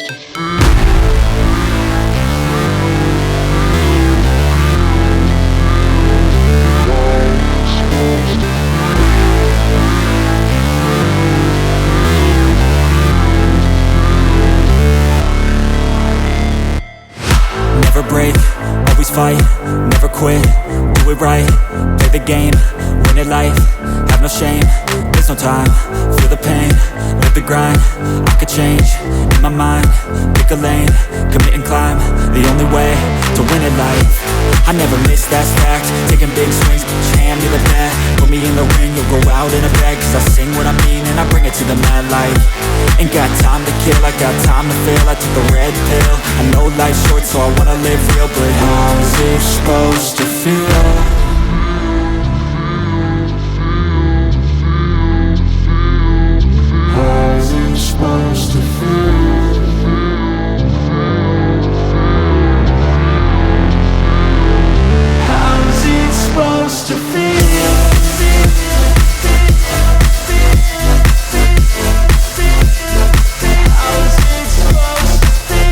Never break, always fight, never quit, do it right, play the game, win it life, have no shame, there's no time, feel the pain, live the grind, I could change, in my mind, pick a lane, commit and climb, the only way to win it life. I never miss, that's fact, taking big swings, hand me the bat, put me in the ring, you'll go out in a bag, cause I sing what I mean and I bring it to the mad light. Ain't got time to kill, I got time to feel, I took the red pill, I know life's short so I wanna live real, but how's it supposed to feel? Supposed to feel. How's it supposed to feel? How's it supposed to feel?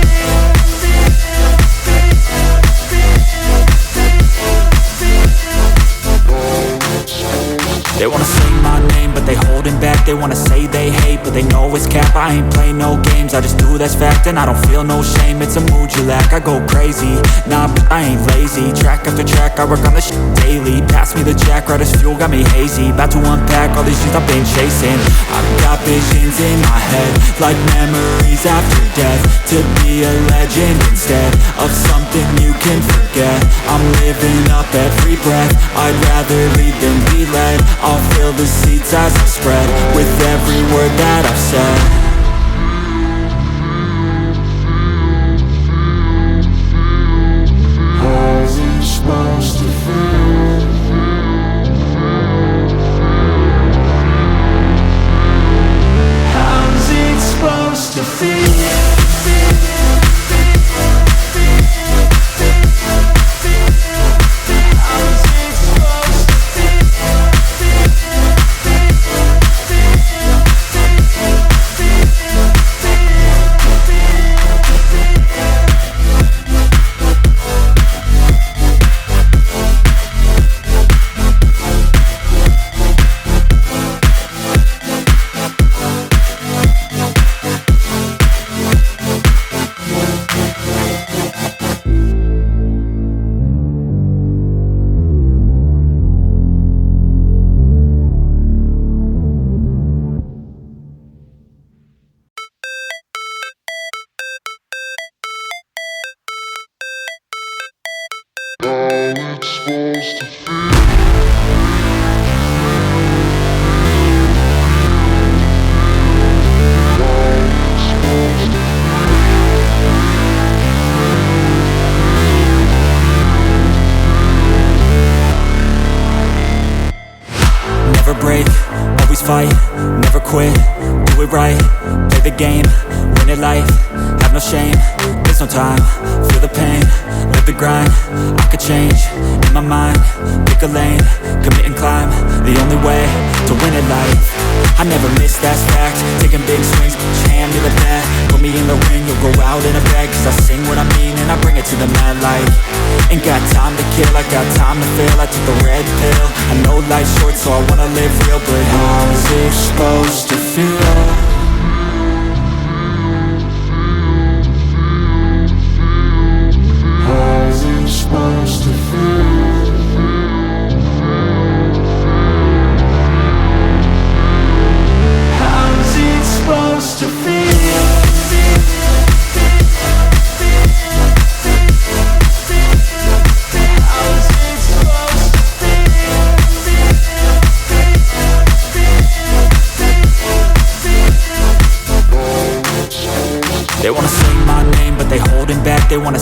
They wanna say my name, but they holding back. They wanna say they hate, but they know it's cap. I ain't play no games, I just do, that's fact. And I don't feel no shame, it's a mood you lack. I go crazy, nah, but I ain't lazy. Track after track, I work on this shit daily. Pass me the jack, right as fuel, got me hazy. About to unpack all these shit I've been chasing. I've got visions in my head, like memories after death. To be a legend instead of something you can forget. I'm living up every breath, I'd rather lead than be led. I'll fill the seats as I spread, with every word that I've said. How's it supposed to feel? How's it supposed to feel? Never break, always fight, never quit, do it right, play the game, win it life, have no shame, there's no time, feel the pain, live the grind, I could change, in my mind, pick a lane, commit and climb, the only way to win it life. I never miss, that's fact, taking big swings, hand me the bat, put me in the ring, you'll go out in a bag, cause I sing what I mean and I bring it to the mad light. Ain't got time to kill, I got time to feel, I took the red pill, I know life's short so I wanna live real, but how's it supposed to feel? How's it supposed to feel? How's it supposed to feel? They wanna say my name, but they holding back. They wanna